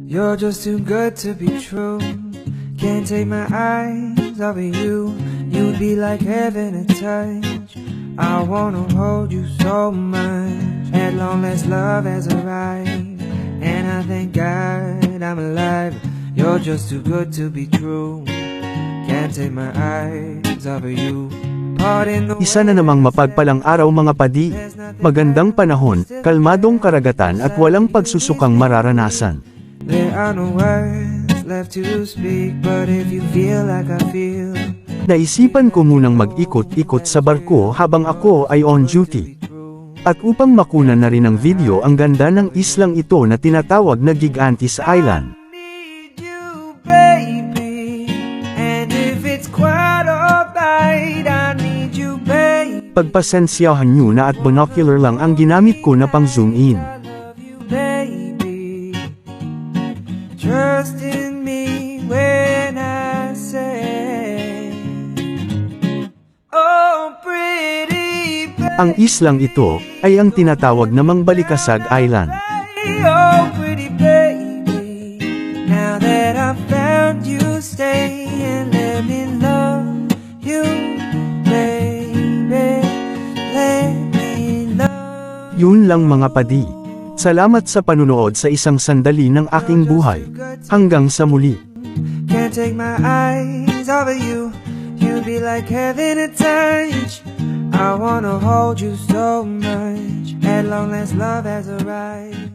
You're just too good to be true. Can't take my eyes off of you. You'd be like heaven to touch. I wanna hold you so much. At long last love has arrived, and I thank God I'm alive. You're just too good to be true. Can't take my eyes off of you. Isa na namang mapagpalang araw mga padi. Magandang panahon, kalmadong karagatan at walang pagsusukang mararanasan. There are no words left to speak, but if you feel like I feel. Naisipan ko munang mag-ikot-ikot sa barko habang ako ay on duty. At upang makunan na rin ng video ang ganda ng islang ito na tinatawag na Gigantes Island. Need you, baby. And if it's quite alright, I need you, baby. Pagpasensyahan nyo na at binocular lang ang ginamit ko na pang zoom in. I love you, baby. Trust in me when I say, oh, pretty baby. Ang islang ito ay ang tinatawag namang Balikasag Island. Oh, pretty baby. Now that I've found you, stay and let me love you, baby. Let me love. Yun lang mga padi. Salamat sa panunood sa isang sandali ng aking buhay. Hanggang sa muli. Can't take my eyes off of you. You be like heaven to touch. I wanna hold you so much. At long last love has arrived.